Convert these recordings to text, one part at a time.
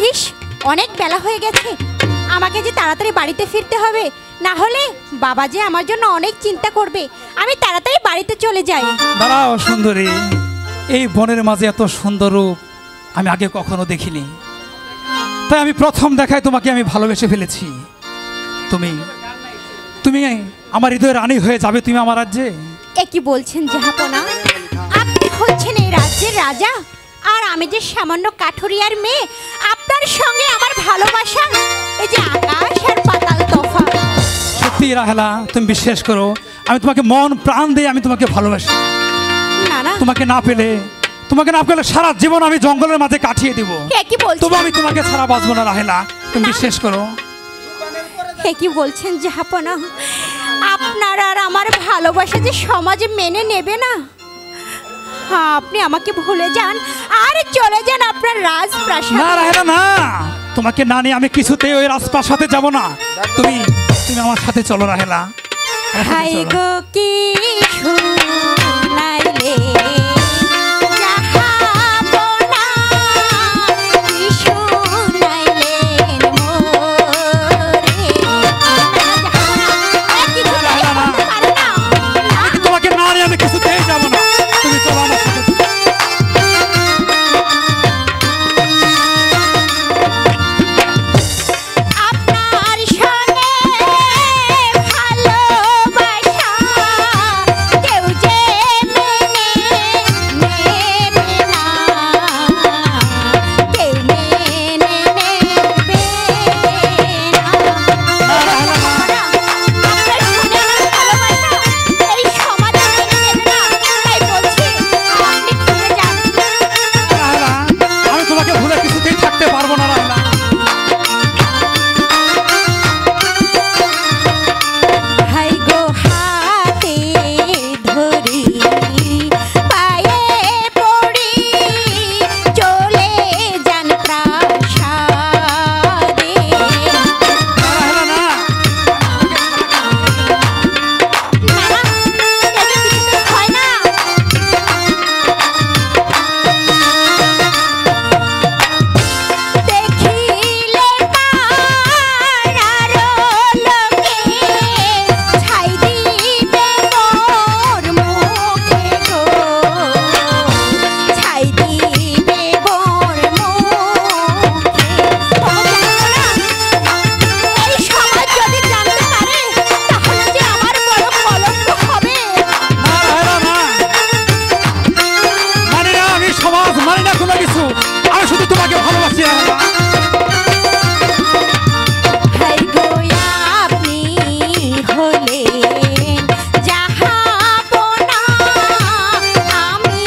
ইস, অনেক বেলা হয়ে গেছে, আমাকে যে তাড়াতাড়ি বাড়িতে ফিরতে হবে, না হলে বাবা যে আমার জন্য অনেক চিন্তা করবে। আমি তাড়াতাড়ি বাড়িতে চলে যাই। দাঁড়াও সুন্দরী, এই বনের মাঝে এত সুন্দর রূপ আমি আগে কখনো দেখিনি, তাই আমি প্রথম দেখায় তোমাকে আমি ভালোবেসে ফেলেছি। তুমি তুমি আমার হৃদয়ের রানী হয়ে যাবে, তুমি আমার রাজ্যে। এ কি বলছেন জাহাপনা? আপনি হচ্ছেন এই রাজ্যের রাজা, আর আমি যে সামান্য কাঠুরিয়ার মেয়ে। আপনার সঙ্গে আমার ভালোবাসা, এই যে আকাশ আর পাতাল তফাৎ। সত্যি রাহেলা, তুমি বিশ্বাস করো, আমি তোমাকে মন প্রাণ দিয়ে আমি তোমাকে ভালোবাসি। না না, তোমাকে না পেলে সারা জীবন আমি জঙ্গলের মাঝে কাটিয়ে দিব। এ কি বলছেন? তবু আমি তোমাকে ছাড়া বাঁচবো না রাহেলা, তুমি বিশ্বাস করো। এ কি বলছেন জাহাপনা? আপনার আর আমার ভালোবাসা যে সমাজে মেনে নেবে না। আপনি আমাকে ভুলে যান আর চলে যান আপনার না রাজপ্রাসাদে। রাহেলা না, তোমাকে না নিয়ে আমি কিছুতেই ওই রাজপ্রাসাদে যাব না। তুমি তুমি আমার সাথে চলো রাহেলা। হাই গো কি শুনাইলে জাহাপনা, কি শুনাইলেন মোরে। তোমাকে না নিয়ে আমি কিছুতেই যাব না, তুমি চলো আমার সাথে। আপনার সনে ভালোবাসা কেউ যে মেনে নেবে না, কেউ মেনে নেবে না। আপনার সনে আমার ভালোবাসা এই সমাজে মেনে নেবে না, তাই বলছি আপনি ফিরে যান। রাহেলা, আমি তোমাকে ভুলে কিছুতেই থাকতে পারবো না রাহেলা। হাই গো হাতে ধরি পায়ে পড়ি, চলে যান প্রাসাদে। রাহেলা না, না না, এটা কিছুতে হয় না। দেখিলে পাড়ার লোকে ছাই দিবে মোর মুখে গো, ছাই দিবে মোর মুখে। ও জানো না, এই সমাজ যদি জানতে পারে তাহলে যে আমার বড় কলঙ্ক হবে। না রাহেলা না, মানে না, আমি সমাজ মানে না কোনো কিছু, আমি শুধু তোমাকে ভালোবাসি রাহেলা। হাই গো আপনি হলেন জাহাপনা, আমি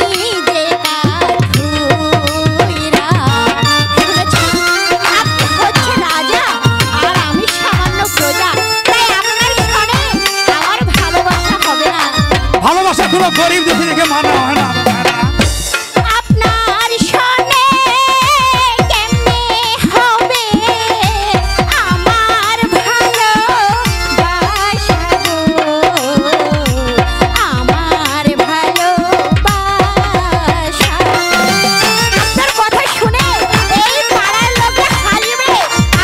যে কাঠুইরা। শুনেছেন, আপনি হচ্ছেন রাজা আর আমি সামান্য প্রজা, তাই আপনার সনে আমার ভালোবাসা হবে না। ভালোবাসা কোনো গরিব দেশে রেখে মানা হয় না রাহেলা। আপনার সনে কেমনে হবে আমার ভালোবাসা গো, আমার ভালোবাসা। আপনার কথা শুনে এই পাড়ার লোকে হারিবে,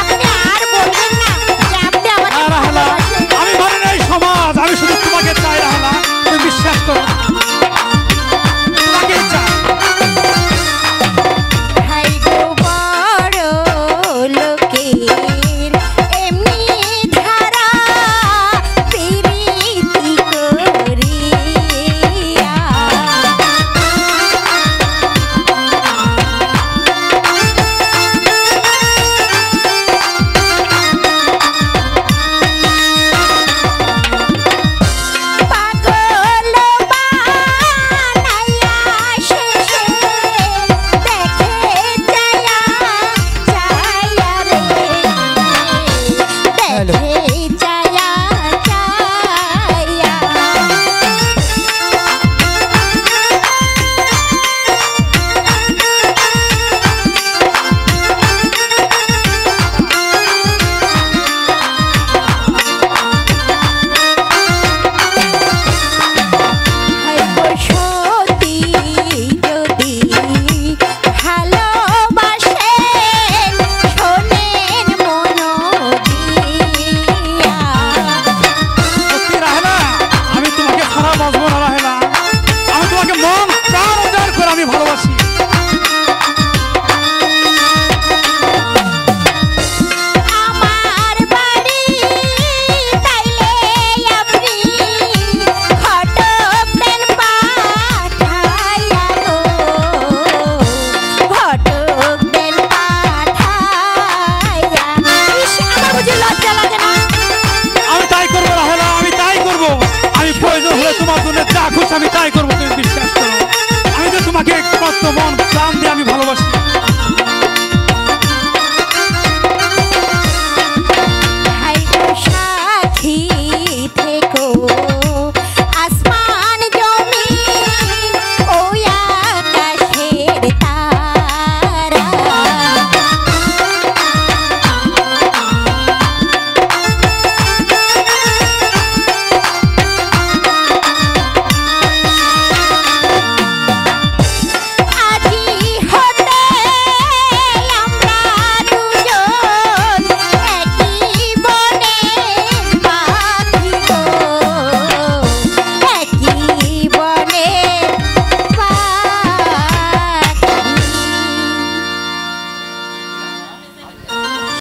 আপনি আর বলবেন না যে আপনি আমাকে রাহেলা, ভালোবাসেন। আমি মানে না এই সমাজ, আমি শুধু তোমাকে চাই রাহেলা, তুমি বিশ্বাস করো। যা খুশি আমি তাই করবো, তুমি বিশ্বাস করো। আমি তো তোমাকে কত মন